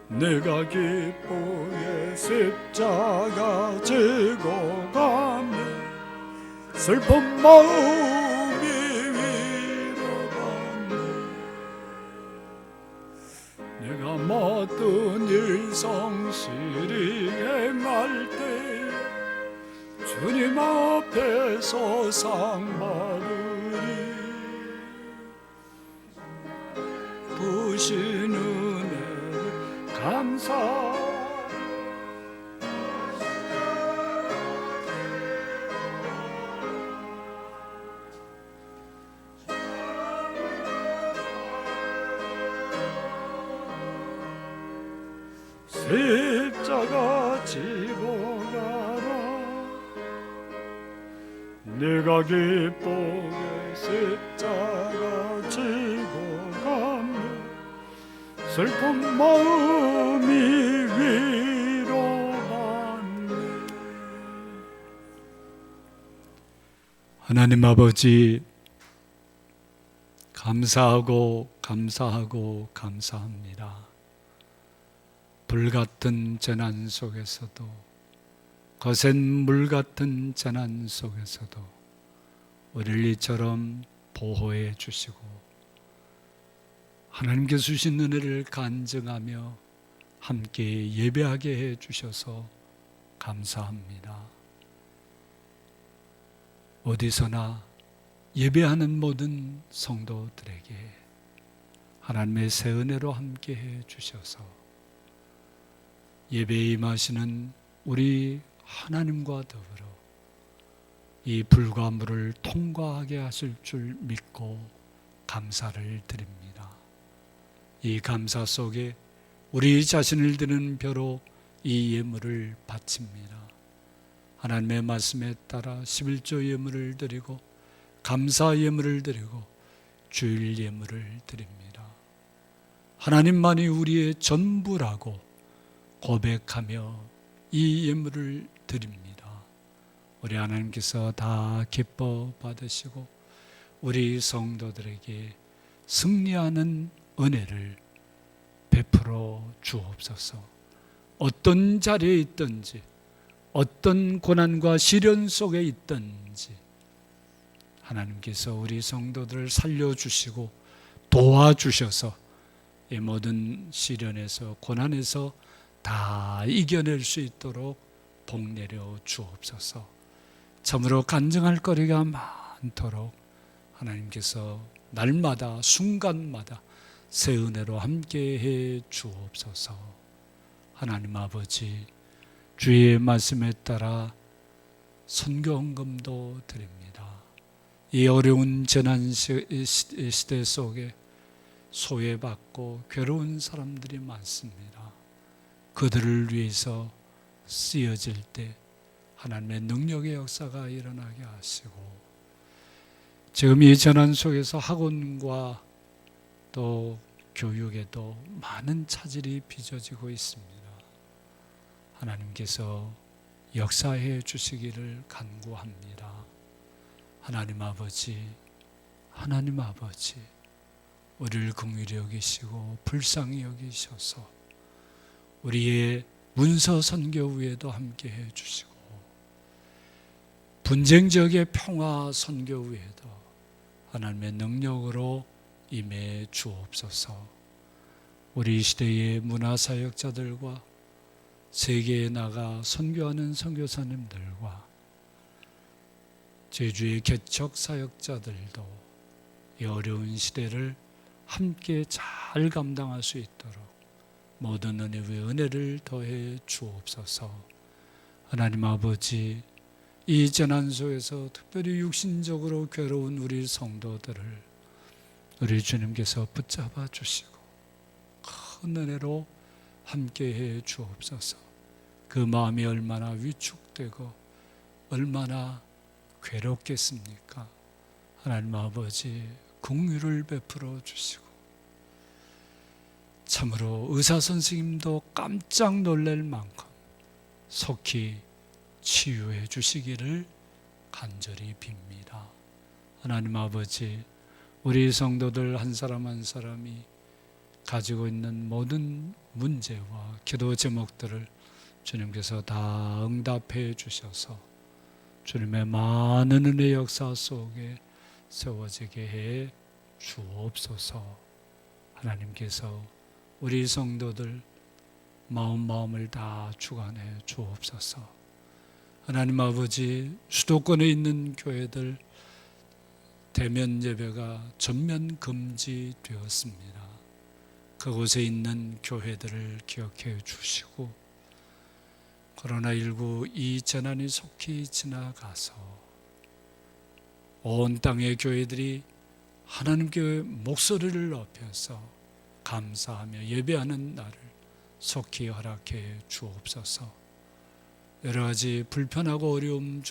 Speaker 3: 내가 기쁘게 십자가 지고 가며 슬픈 마음이 위로받네. 내가 모든 일 성실히 행할 때 주님 앞에서 상 받으리. 부신 은혜를 감사. 십자가 지고 가라. 내가 기쁘게 십자가 지고 가며 슬픈 마음이 위로받네.
Speaker 1: 하나님 아버지, 감사하고 감사하고 감사합니다. 불같은 재난 속에서도, 거센 물같은 재난 속에서도 우리를 이처럼 보호해 주시고 하나님께서 주신 은혜를 간증하며 함께 예배하게 해 주셔서 감사합니다. 어디서나 예배하는 모든 성도들에게 하나님의 새 은혜로 함께 해 주셔서 예배에 임하시는 우리 하나님과 더불어 이 불과 물을 통과하게 하실 줄 믿고 감사를 드립니다. 이 감사 속에 우리 자신을 드는 벼로 이 예물을 바칩니다. 하나님의 말씀에 따라 11조 예물을 드리고 감사 예물을 드리고 주일 예물을 드립니다. 하나님만이 우리의 전부라고 고백하며 이 예물을 드립니다. 우리 하나님께서 다 기뻐 받으시고 우리 성도들에게 승리하는 은혜를 베풀어 주옵소서. 어떤 자리에 있든지 어떤 고난과 시련 속에 있든지 하나님께서 우리 성도들을 살려주시고 도와주셔서 이 모든 시련에서 고난에서 다 이겨낼 수 있도록 복 내려 주옵소서. 참으로 간증할 거리가 많도록 하나님께서 날마다 순간마다 새 은혜로 함께해 주옵소서. 하나님 아버지, 주의 말씀에 따라 선교 헌금도 드립니다. 이 어려운 재난 시대 속에 소외받고 괴로운 사람들이 많습니다. 그들을 위해서 쓰여질 때 하나님의 능력의 역사가 일어나게 하시고, 지금 이 재난 속에서 학원과 또 교육에도 많은 차질이 빚어지고 있습니다. 하나님께서 역사해 주시기를 간구합니다. 하나님 아버지, 우리를 긍휼히 여기시고 불쌍히 여기셔서 우리의 문서 선교회에도 함께해 주시고 분쟁 지역의 평화 선교회에도 하나님의 능력으로 임해 주옵소서. 우리 시대의 문화사역자들과 세계에 나가 선교하는 선교사님들과 제주의 개척사역자들도 이 어려운 시대를 함께 잘 감당할 수 있도록 모든 은혜의 은혜를 더해 주옵소서. 하나님 아버지, 이 재난 속에서 특별히 육신적으로 괴로운 우리 성도들을 우리 주님께서 붙잡아 주시고 큰 은혜로 함께해 주옵소서. 그 마음이 얼마나 위축되고 얼마나 괴롭겠습니까? 하나님 아버지, 긍휼을 베풀어 주시고 참으로 의사 선생님도 깜짝 놀랄 만큼 속히 치유해 주시기를 간절히 빕니다. 하나님 아버지, 우리 성도들 한 사람 한 사람이 가지고 있는 모든 문제와 기도 제목들을 주님께서 다 응답해 주셔서 주님의 많은 은혜 역사 속에 세워지게 해 주옵소서. 하나님께서 우리 성도들 마음을 다 주관해 주옵소서. 하나님 아버지, 수도권에 있는 교회들 대면 예배가 전면 금지되었습니다. 그곳에 있는 교회들을 기억해 주시고 코로나19 이 재난이 속히 지나가서 온 땅의 교회들이 하나님께 목소리를 높여서 감사하며 예배하는 날을 속히 허락해 주옵소서. 여러 가지 불편하고 어려움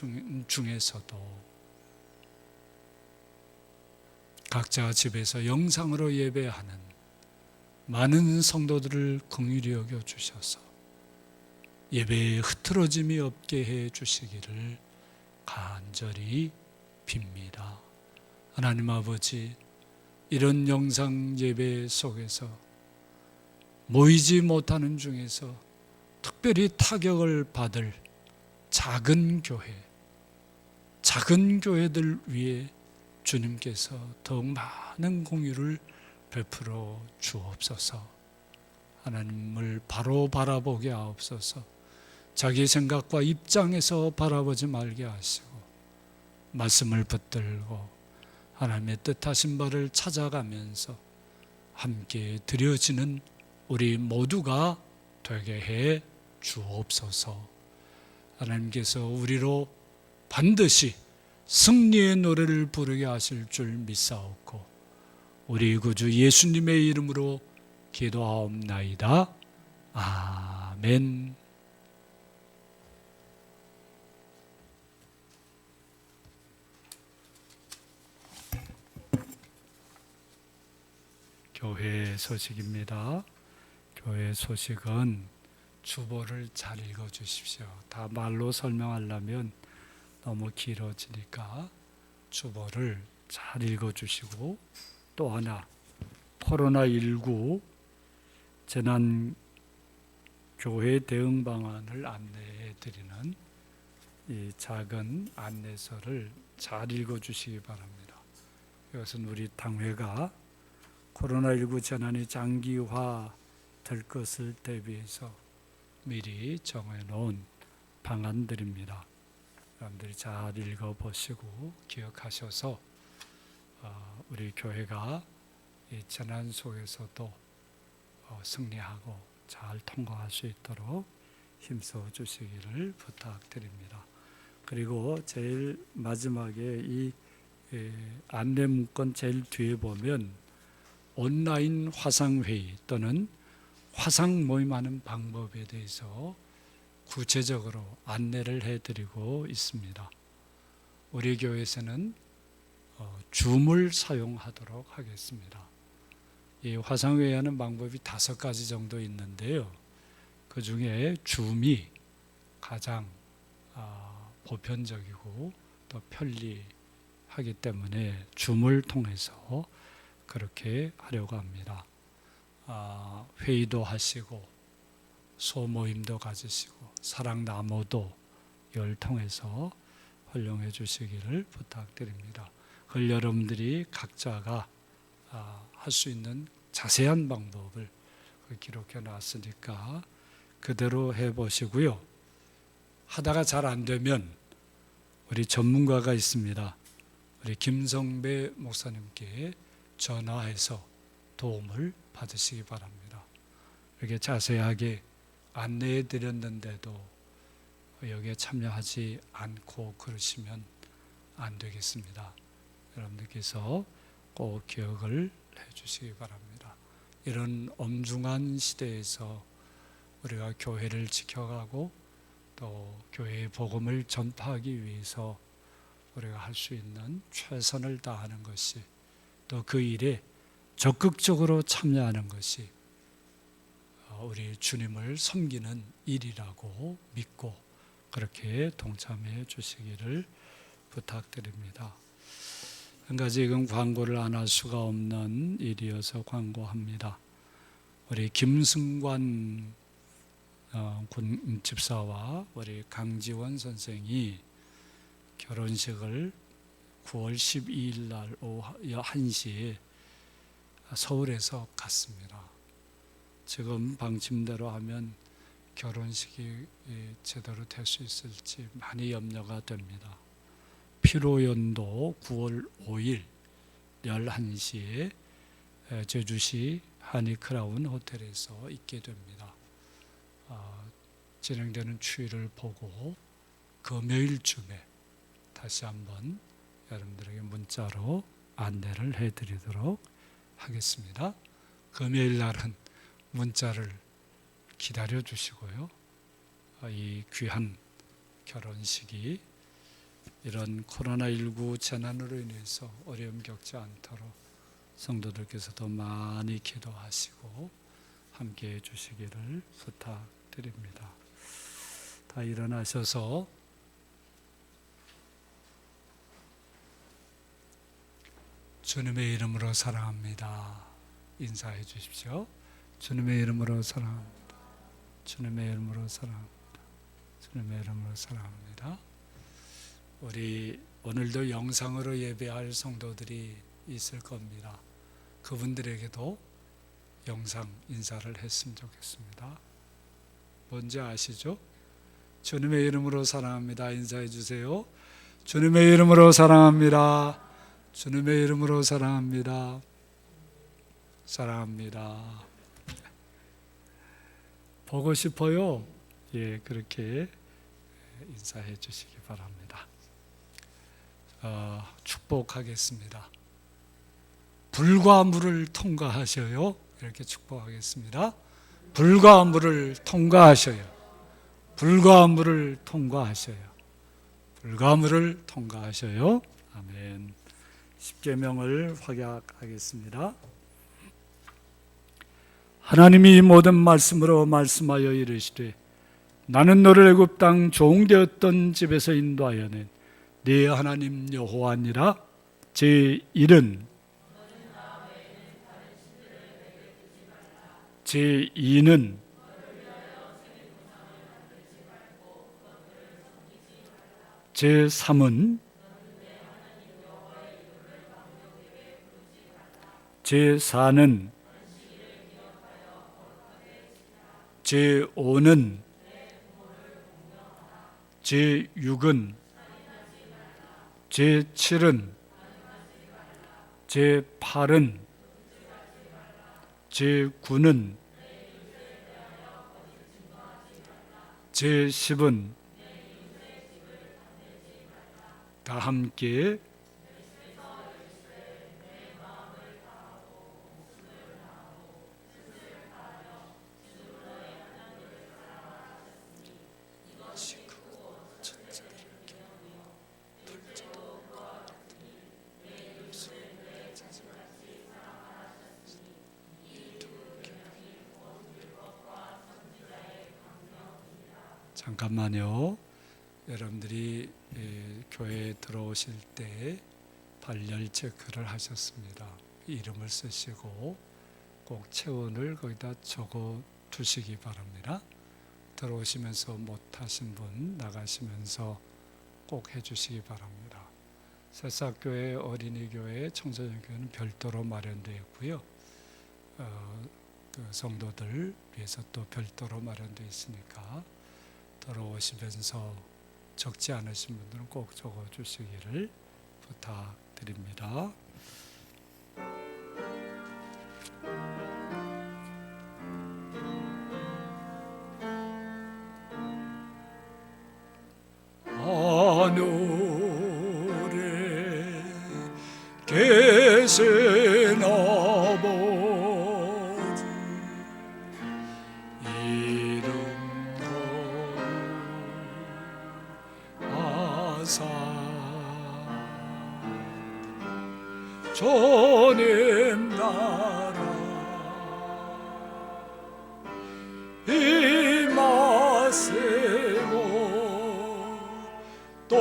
Speaker 1: 중에서도 각자 집에서 영상으로 예배하는 많은 성도들을 긍휼히 여겨 주셔서 예배에 흐트러짐이 없게 해 주시기를 간절히 빕니다. 하나님 아버지, 이런 영상 예배 속에서 모이지 못하는 중에서 특별히 타격을 받을 작은 교회들 위해 주님께서 더욱 많은 공유를 베풀어 주옵소서. 하나님을 바로 바라보게 하옵소서. 자기 생각과 입장에서 바라보지 말게 하시고 말씀을 붙들고 하나님의 뜻하신 바를 찾아가면서 함께 드려지는 우리 모두가 되게 해 주옵소서. 하나님께서 우리로 반드시 승리의 노래를 부르게 하실 줄 믿사옵고 우리 구주 예수님의 이름으로 기도하옵나이다. 아멘. 교회 소식입니다. 교회 소식은 주보를 잘 읽어 주십시오. 다 말로 설명하려면 너무 길어지니까 주보를 잘 읽어 주시고, 또 하나 코로나19 재난 교회 대응 방안을 안내해 드리는 이 작은 안내서를 잘 읽어 주시기 바랍니다. 이것은 우리 당회가 코로나19 재난이 장기화 될 것을 대비해서 미리 정해놓은 방안들입니다. 여러분들이 잘 읽어보시고 기억하셔서 우리 교회가 이 재난 속에서도 승리하고 잘 통과할 수 있도록 힘써 주시기를 부탁드립니다. 그리고 제일 마지막에 이 안내 문건 제일 뒤에 보면 온라인 화상회의 또는 화상 모임하는 방법에 대해서 구체적으로 안내를 해드리고 있습니다. 우리 교회에서는 줌을 사용하도록 하겠습니다. 이 화상회의하는 방법이 5가지 정도 있는데요. 그 중에 줌이 가장 보편적이고 또 편리하기 때문에 줌을 통해서 그렇게 하려고 합니다. 회의도 하시고 소모임도 가지시고 사랑나무도 이걸 통해서 활용해 주시기를 부탁드립니다. 그걸 여러분들이 각자가 할 수 있는 자세한 방법을 기록해 놨으니까 그대로 해보시고요. 하다가 잘 안 되면 우리 전문가가 있습니다. 우리 김성배 목사님께 전화해서 도움을 받으시기 바랍니다. 이렇게 자세하게 안내해 드렸는데도 여기에 참여하지 않고 그러시면 안 되겠습니다. 여러분들께서 꼭 기억을 해 주시기 바랍니다. 이런 엄중한 시대에서 우리가 교회를 지켜가고 또 교회의 복음을 전파하기 위해서 우리가 할 수 있는 최선을 다하는 것이, 또 그 일에 적극적으로 참여하는 것이 우리 주님을 섬기는 일이라고 믿고 그렇게 동참해 주시기를 부탁드립니다. 한 가지 이건 광고를 안 할 수가 없는 일이어서 광고합니다. 우리 김승관 군 집사와 우리 강지원 선생이 결혼식을 9월 12일 날 오후 1시에 서울에서 갔습니다. 지금 방침대로 하면 결혼식이 제대로 될 수 있을지 많이 염려가 됩니다. 피로연도 9월 5일 11시에 제주시 한이크라운 호텔에서 있게 됩니다. 진행되는 추이를 보고 금요일쯤에 다시 한번 여러분들에게 문자로 안내를 해드리도록 하겠습니다. 금요일 날은 문자를 기다려 주시고요. 이 귀한 결혼식이 이런 코로나19 재난으로 인해서 어려움 겪지 않도록 성도들께서도 많이 기도하시고 함께 해주시기를 부탁드립니다. 다 일어나셔서 주님의 이름으로 사랑합니다. 인사해 주십시오. 주님의 이름으로 사랑합니다. 주님의 이름으로 사랑합니다. 주님의 이름으로 사랑합니다. 우리 오늘도 영상으로 예배할 성도들이 있을 겁니다. 그분들에게도 영상 인사를 했으면 좋겠습니다. 뭔지 아시죠? 주님의 이름으로 사랑합니다. 인사해 주세요. 주님의 이름으로 사랑합니다. 주님의 이름으로 사랑합니다. 사랑합니다. 보고 싶어요. 예, 그렇게 인사해 주시기 바랍니다. 축복하겠습니다. 불과 물을 통과하셔요. 이렇게 축복하겠습니다. 불과 물을 통과하셔요. 불과 물을 통과하셔요. 불과 물을 통과하셔요. 아멘. 십계명을 확약하겠습니다.
Speaker 3: 하나님이 모든 말씀으로 말씀하여 이르시되 나는 너를 애굽 땅 종되었던 집에서 인도하여 낸 네 하나님 여호와니라. 제1은 제2는 제3은 제4는 제5는 제6은 제7은 제8은 제9는 제10은 다 함께 잠깐만요. 여러분들이 교회에 들어오실 때 발열 체크를 하셨습니다. 이름을 쓰시고 꼭 체온을 거기다 적어 두시기 바랍니다. 들어오시면서 못하신 분 나가시면서 꼭 해주시기 바랍니다. 새싹교회, 어린이교회, 청소년교회는 별도로 마련되어 있고요. 그 성도들 위해서 또 별도로 마련되어 있으니까 들어오시면서 적지 않으신 분들은 꼭 적어주시기를 부탁드립니다. 하늘에 계신 아버지 이름 거룩하사 주님 나라 임하시고 또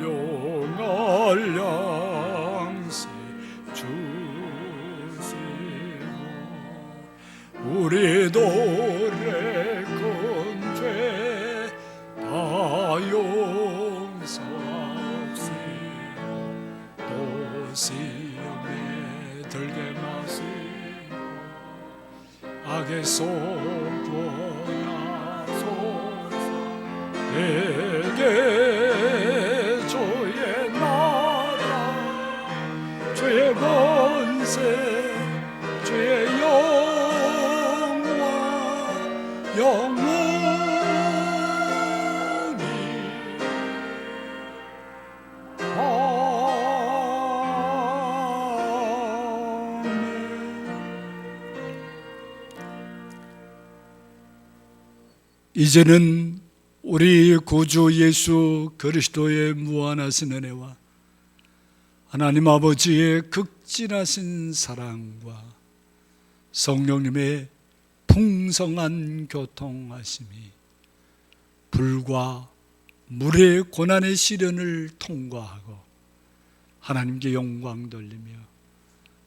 Speaker 3: 일용할 양식 주시고 우리 돌의 큰 죄 다 용서하시고 또 시험에 들게 마시고 악에서 구원하소서. 내게 주의 나라 주의 권세 주의 영광 영원히 아멘. 이제는 우리 구주 예수 그리스도의 무한하신 은혜와 하나님 아버지의 극진하신 사랑과 성령님의 풍성한 교통하심이 불과 물의 고난의 시련을 통과하고 하나님께 영광 돌리며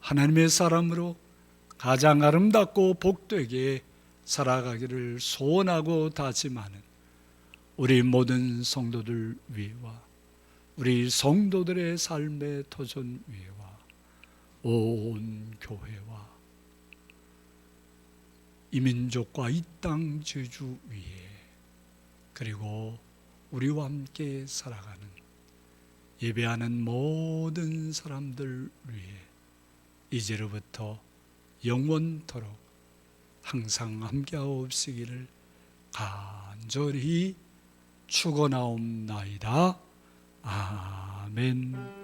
Speaker 3: 하나님의 사람으로 가장 아름답고 복되게 살아가기를 소원하고 다짐하는 우리 모든 성도들 위에와 우리 성도들의 삶의 터전 위에와 온 교회와 이 민족과 이 땅 제주 위에 그리고 우리와 함께 살아가는 예배하는 모든 사람들 위에 이제로부터 영원토록 항상 함께하옵시기를 간절히 축원하옵나이다. 아멘.